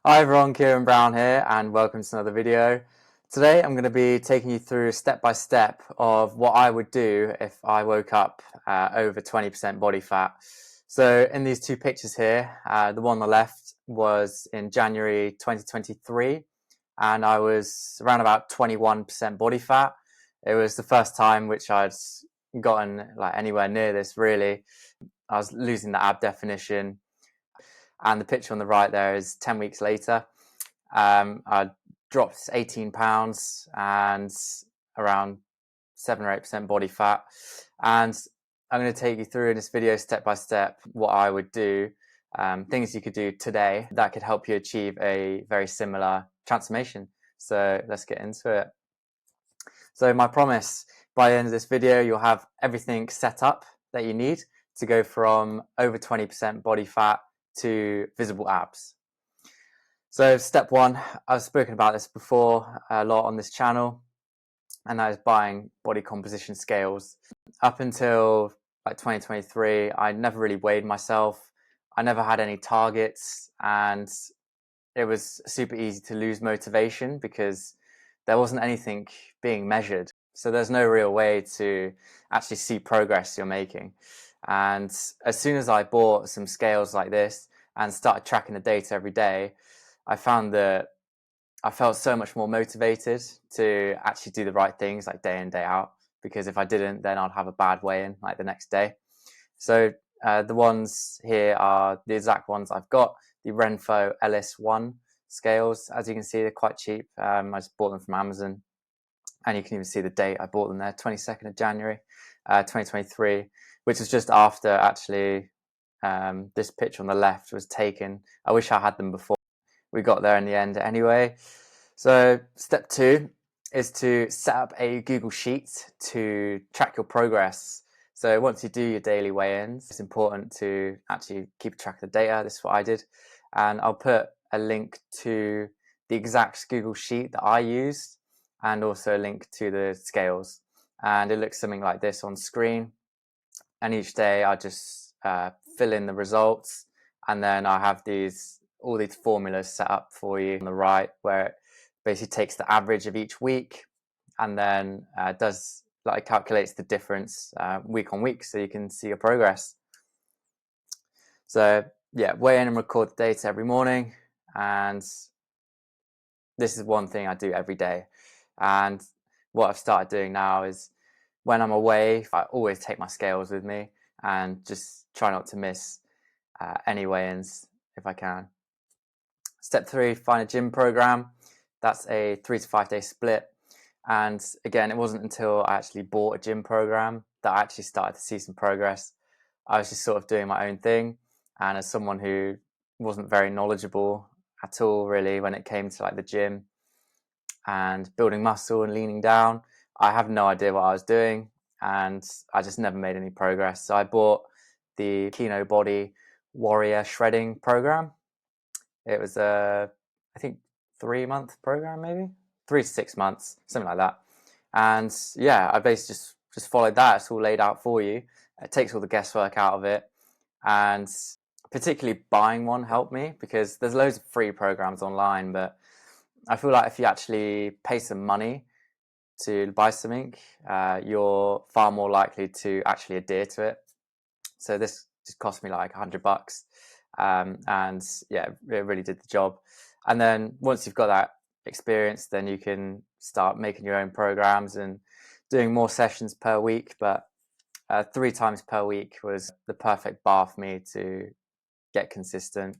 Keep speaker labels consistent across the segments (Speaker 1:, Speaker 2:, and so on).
Speaker 1: Hi everyone, Kieran Brown here and welcome to another video. Today I'm going to be taking you through step by step of what I would do if I woke up over 20% body fat. So in these two pictures here, the one on the left was in January 2023 and I was around about 21% body fat. It was the first time which I'd gotten like anywhere near this really. I was losing the ab definition. And the picture on the right there is 10 weeks later. I dropped 18 pounds and around 7 or 8% body fat. And I'm going to take you through in this video step by step what I would do, things you could do today that could help you achieve a very similar transformation. So let's get into it. So my promise, by the end of this video, you'll have everything set up that you need to go from over 20% body fat to visible abs. So step one, I've spoken about this before a lot on this channel, and that is buying body composition scales. Up until like 2023, I never really weighed myself. I never had any targets, and it was super easy to lose motivation because there wasn't anything being measured. So there's no real way to actually see progress you're making. And as soon as I bought some scales like this and started tracking the data every day, I found that I felt so much more motivated to actually do the right things like day in, day out. Because if I didn't, then I'd have a bad weigh-in like the next day. So the ones here are the exact ones I've got, the Renpho LS1 scales. As you can see, they're quite cheap. I just bought them from Amazon. And you can even see the date I bought them there, 22nd of January, 2023, which was just after actually this picture on the left was taken. I wish I had them before. We got there in the end anyway. So step two is to set up a Google Sheet to track your progress. So once you do your daily weigh-ins, it's important to actually keep track of the data. This is what I did. And I'll put a link to the exact Google Sheet that I used and also a link to the scales. And it looks something like this on screen. And each day I just fill in the results, and then I have all these formulas set up for you on the right, where it basically takes the average of each week and then calculates the difference week on week, so you can see your progress. So yeah, weigh in and record the data every morning, and this is one thing I do every day. And what I've started doing now is when I'm away, I always take my scales with me and just try not to miss any weigh-ins if I can. Step three, find a gym program. That's a 3 to 5 day split. And again, it wasn't until I actually bought a gym program that I actually started to see some progress. I was just sort of doing my own thing. And as someone who wasn't very knowledgeable at all, really, when it came to like the gym and building muscle and leaning down, I have no idea what I was doing. And I just never made any progress. So I bought the Kino Body Warrior Shredding Program. It was I think 3 month program, maybe 3 to 6 months, something like that. And yeah, I basically just followed that. It's all laid out for you. It takes all the guesswork out of it. And particularly buying one helped me because there's loads of free programs online, but I feel like if you actually pay some money to buy something, you're far more likely to actually adhere to it. So this just cost me like $100. And yeah, it really did the job. And then once you've got that experience, then you can start making your own programs and doing more sessions per week. But 3 times per week was the perfect bar for me to get consistent.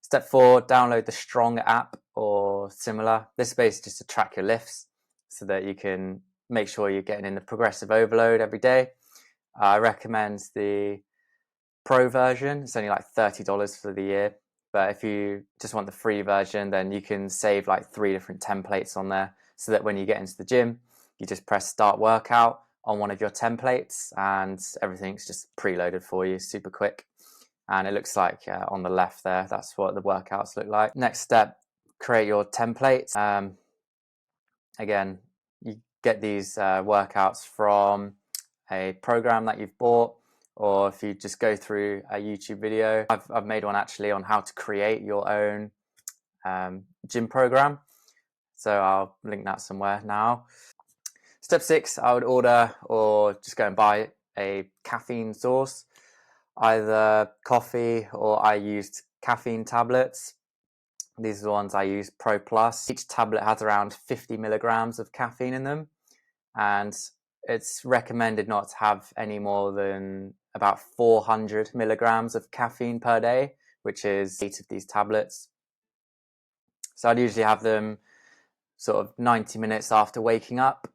Speaker 1: Step 4, download the Strong app or similar. This is basically just to track your lifts so that you can make sure you're getting in the progressive overload every day. I recommend the Pro version. It's only like $30 for the year. But if you just want the free version, then you can save like 3 different templates on there so that when you get into the gym, you just press start workout on one of your templates and everything's just preloaded for you super quick. And it looks like on the left there, that's what the workouts look like. Next step, create your templates. Again, you get these workouts from a program that you've bought, or if you just go through a YouTube video. I've made one actually on how to create your own gym program. So I'll link that somewhere now. Step 6, I would order or just go and buy a caffeine source, either coffee or I used caffeine tablets. These are the ones I use, Pro Plus. Each tablet has around 50 milligrams of caffeine in them, and it's recommended not to have any more than about 400 milligrams of caffeine per day, which is 8 of these tablets. So I'd usually have them sort of 90 minutes after waking up,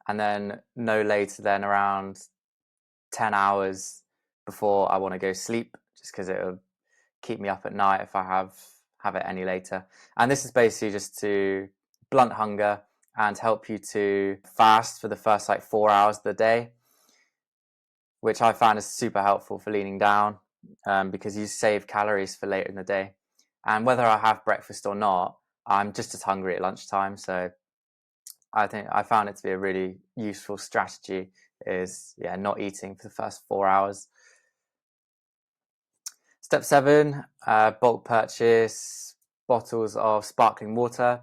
Speaker 1: and then no later than around 10 hours before I want to go sleep, just because it'll keep me up at night if I have it any later. And this is basically just to blunt hunger and help you to fast for the first like 4 hours of the day, which I found is super helpful for leaning down, because you save calories for later in the day. And whether I have breakfast or not, I'm just as hungry at lunchtime. So I think I found it to be a really useful strategy, is not eating for the first 4 hours. Step 7, bulk purchase bottles of sparkling water,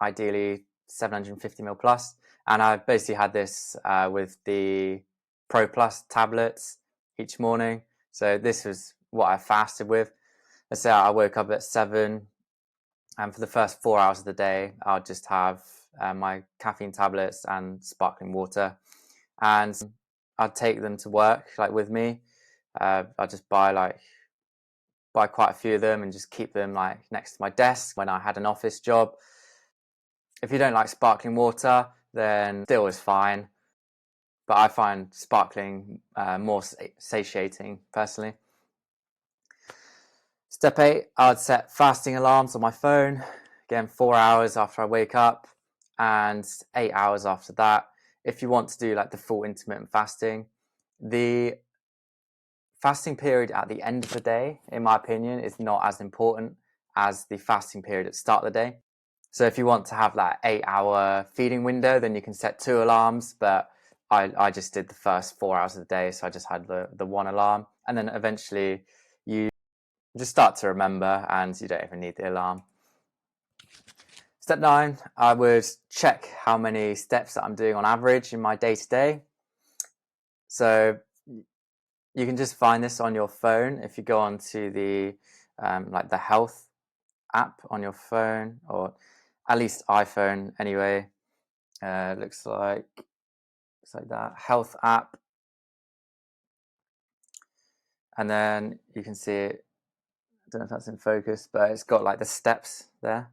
Speaker 1: ideally 750ml plus. And I basically had this with the Pro Plus tablets each morning. So this was what I fasted with. Let's say I woke up at 7, and for the first 4 hours of the day, I'll just have my caffeine tablets and sparkling water. And I'd take them to work, like with me. I'd just buy quite a few of them and just keep them like next to my desk when I had an office job. If you don't like sparkling water, then still is fine. But I find sparkling more satiating personally. Step 8, I'd set fasting alarms on my phone. Again, 4 hours after I wake up and 8 hours after that. If you want to do like the full intermittent fasting, the fasting period at the end of the day, in my opinion, is not as important as the fasting period at the start of the day. So if you want to have that 8-hour feeding window, then you can set 2 alarms, but I just did the first 4 hours of the day, so I just had the one alarm, and then eventually you just start to remember and you don't even need the alarm. Step 9, I would check how many steps that I'm doing on average in my day-to-day. So you can just find this on your phone if you go onto the like the health app on your phone, or at least iPhone anyway. Looks like that health app, and then you can see it. I don't know if that's in focus, but it's got like the steps there.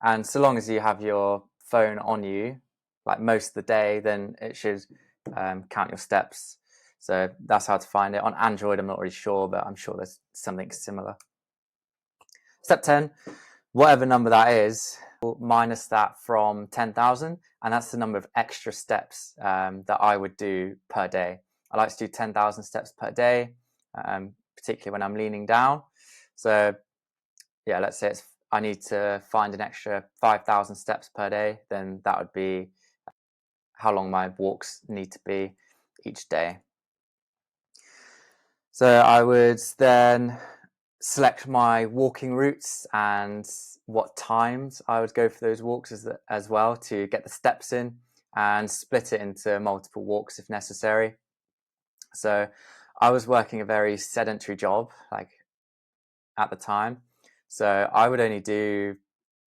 Speaker 1: And so long as you have your phone on you, like most of the day, then it should count your steps. So that's how to find it. On Android, I'm not really sure, but I'm sure there's something similar. Step 10, whatever number that is, minus that from 10,000, and that's the number of extra steps that I would do per day. I like to do 10,000 steps per day, particularly when I'm leaning down. So yeah, let's say I need to find an extra 5,000 steps per day, then that would be how long my walks need to be each day. So I would then select my walking routes and what times I would go for those walks as well, to get the steps in, and split it into multiple walks if necessary. So I was working a very sedentary job like at the time, so I would only do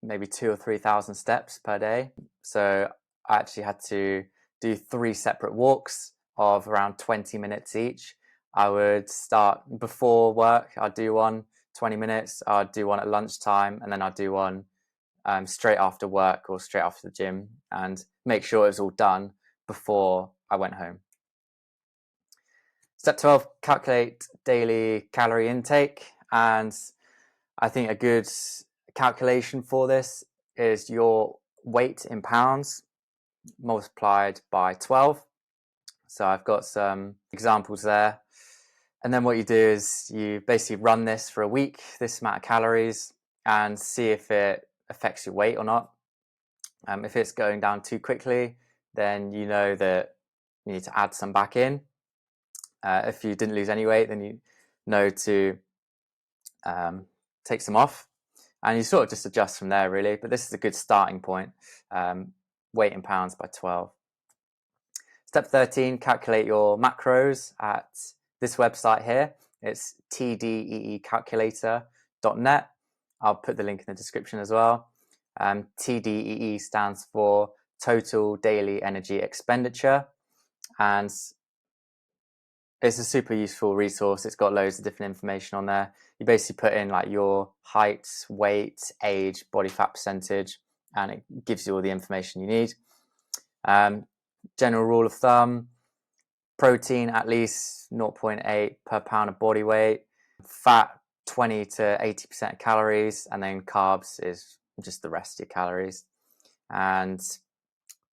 Speaker 1: maybe 2,000 or 3,000 steps per day. So I actually had to do 3 separate walks of around 20 minutes each. I would start before work, I'd do one 20 minutes, I'd do one at lunchtime, and then I'd do one straight after work or straight after the gym, and make sure it was all done before I went home. Step 12, calculate daily calorie intake. And I think a good calculation for this is your weight in pounds multiplied by 12. So I've got some examples there. And then what you do is you basically run this for a week, this amount of calories, and see if it affects your weight or not. If it's going down too quickly, then you know that you need to add some back in. If you didn't lose any weight, then you know to take some off. and you sort of just adjust from there really, but this is a good starting point. Weight in pounds by 12. Step 13, calculate your macros at this website here. It's tdeecalculator.net. I'll put the link in the description as well. TDEE stands for Total Daily Energy Expenditure, and it's a super useful resource. It's got loads of different information on there. You basically put in like your height, weight, age, body fat percentage, and it gives you all the information you need. General rule of thumb: protein at least 0.8 per pound of body weight, fat 20 to 80% of calories, and then carbs is just the rest of your calories. And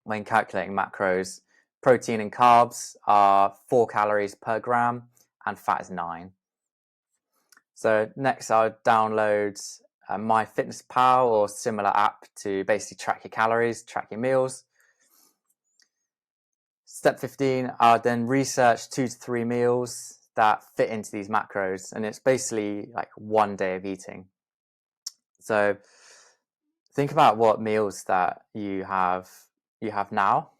Speaker 1: when calculating macros, protein and carbs are 4 calories per gram and fat is 9. So next I would download MyFitnessPal or similar app to basically track your calories, track your meals. Step 15, I would then research 2 to 3 meals that fit into these macros, and it's basically like one day of eating. So think about what meals that you have now,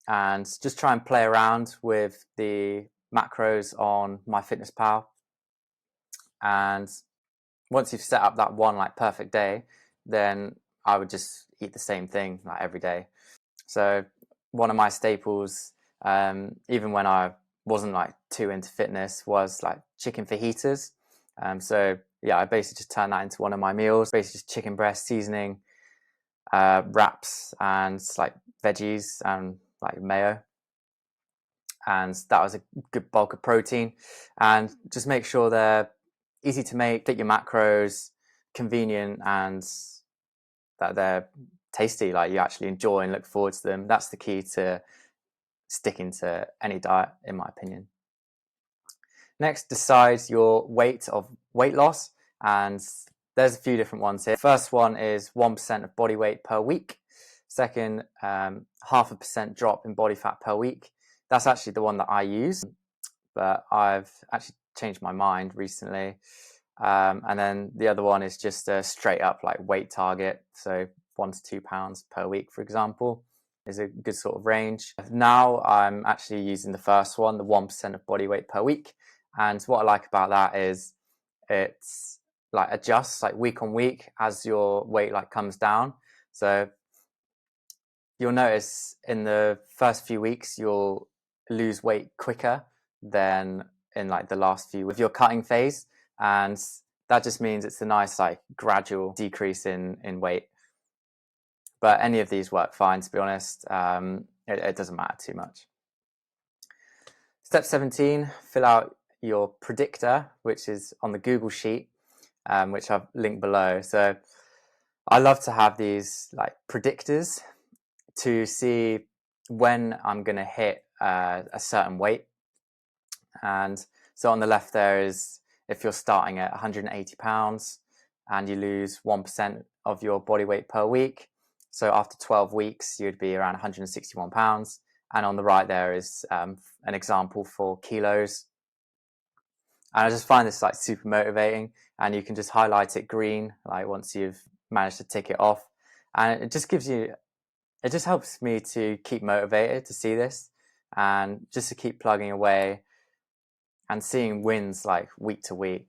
Speaker 1: and just try and play around with the macros on MyFitnessPal. And once you've set up that one like perfect day, then I would just eat the same thing like every day. So one of my staples, even when I wasn't like too into fitness, was like chicken fajitas. So yeah, I basically just turned that into one of my meals. Basically just chicken breast, seasoning, wraps, and like veggies and like mayo. And that was a good bulk of protein. And just make sure they're easy to make, fit your macros, convenient, and that they're tasty, like you actually enjoy and look forward to them. That's the key to sticking to any diet, in my opinion. Next, decide your weight of weight loss, and there's a few different ones here. First one is 1% of body weight per week. Second, 0.5% drop in body fat per week. That's actually the one that I use, but I've actually changed my mind recently. And then the other one is just a straight up like weight target. So 1 to 2 pounds per week, for example, is a good sort of range. Now I'm actually using the first one, the 1% of body weight per week. And what I like about that is it's like adjusts like week on week as your weight like comes down. So you'll notice in the first few weeks you'll lose weight quicker than in like the last few with your cutting phase, and that just means it's a nice like gradual decrease in weight. But any of these work fine, to be honest. It doesn't matter too much. Step 17, fill out your predictor, which is on the Google sheet, which I've linked below. So I love to have these like predictors to see when I'm going to hit a certain weight. And so on the left there is if you're starting at 180 pounds and you lose 1% of your body weight per week. So after 12 weeks, you'd be around 161 pounds. And on the right there is an example for kilos. And I just find this like super motivating, and you can just highlight it green, like once you've managed to tick it off. And it just gives you, it just helps me to keep motivated to see this and just to keep plugging away and seeing wins like week to week.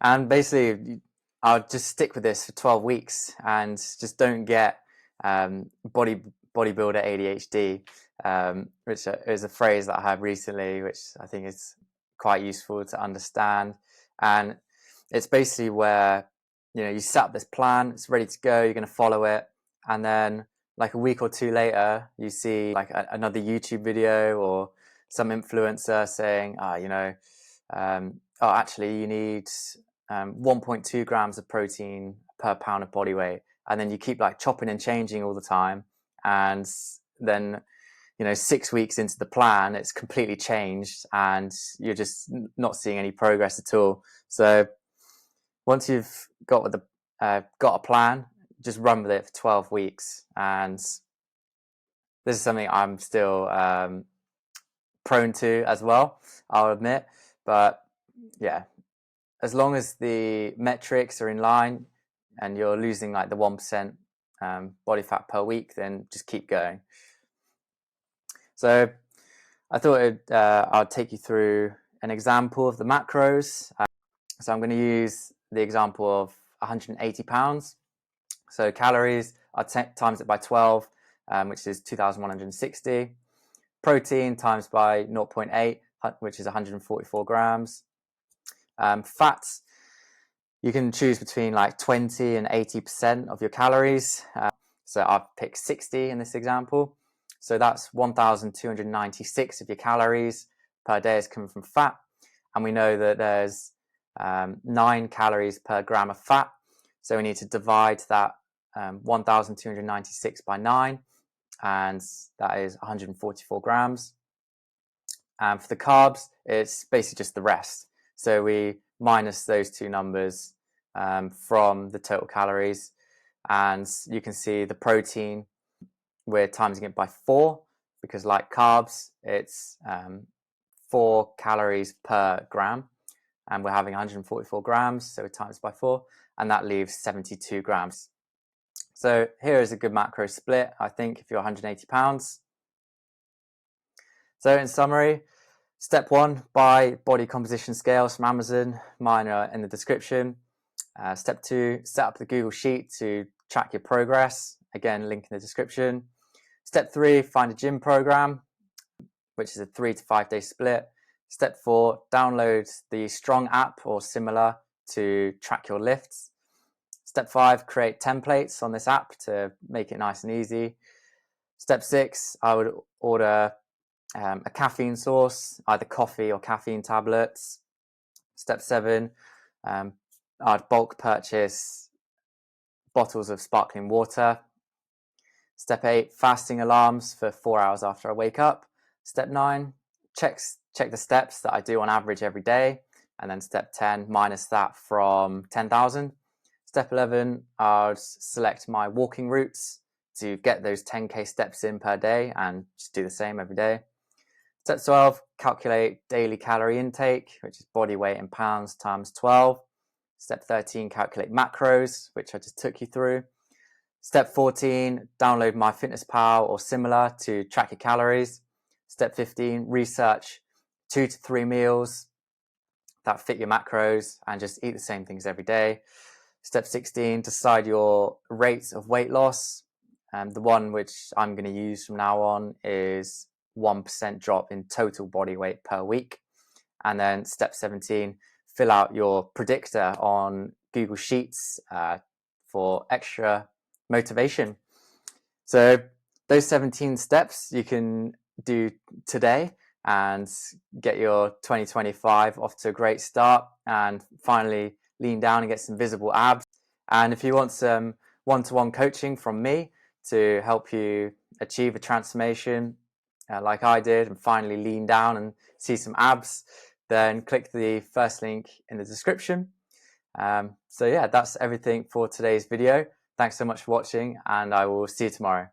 Speaker 1: And basically, I'll just stick with this for 12 weeks and just don't get bodybuilder ADHD, which is a phrase that I heard recently, which I think is quite useful to understand. And it's basically where, you know, you set up this plan, it's ready to go, you're going to follow it, and then like a week or two later, you see like another YouTube video or some influencer saying, actually you need 1.2 grams of protein per pound of body weight, and then you keep like chopping and changing all the time, and then 6 weeks into the plan it's completely changed and you're just not seeing any progress at all. So once you've got a plan, just run with it for 12 weeks. And this is something I'm still prone to as well, I'll admit. But yeah, as long as the metrics are in line and you're losing like the 1% body fat per week, then just keep going. So I thought I'll take you through an example of the macros. So I'm going to use the example of 180 pounds. So calories, I times it by 12, which is 2,160. Protein times by 0.8, which is 144 grams. Fats, you can choose between like 20 and 80% of your calories. So I've picked 60 in this example. So that's 1,296 of your calories per day is coming from fat. And we know that there's 9 calories per gram of fat. So we need to divide that 1,296 by 9, and that is 144 grams. And for the carbs, it's basically just the rest. So we minus those two numbers from the total calories. And you can see the protein, we're timesing it by 4, because like carbs, it's 4 calories per gram. And we're having 144 grams, so we times by 4, and that leaves 72 grams. So here is a good macro split, I think, if you're 180 pounds. So in summary, step 1, buy body composition scales from Amazon. Mine are in the description. Step 2, set up the Google Sheet to track your progress. Again, link in the description. Step 3, find a gym program, which is a 3 to 5 day split. Step 4, download the Strong app or similar to track your lifts. Step 5, create templates on this app to make it nice and easy. Step 6, I would order a caffeine source, either coffee or caffeine tablets. Step 7, I'd bulk purchase bottles of sparkling water. Step 8, fasting alarms for 4 hours after I wake up. Step 9, check the steps that I do on average every day. And then step 10, minus that from 10,000. Step 11, I'll select my walking routes to get those 10k steps in per day and just do the same every day. Step 12, calculate daily calorie intake, which is body weight in pounds times 12. Step 13, calculate macros, which I just took you through. Step 14, download MyFitnessPal or similar to track your calories. Step 15, research 2 to 3 meals that fit your macros and just eat the same things every day. Step 16, decide your rates of weight loss. The one which I'm going to use from now on is 1% drop in total body weight per week. And then step 17, fill out your predictor on Google Sheets for extra motivation. So those 17 steps you can do today and get your 2025 off to a great start and finally lean down and get some visible abs. And if you want some one-to-one coaching from me to help you achieve a transformation like I did and finally lean down and see some abs, then click the first link in the description. So yeah, that's everything for today's video. Thanks so much for watching, and I will see you tomorrow.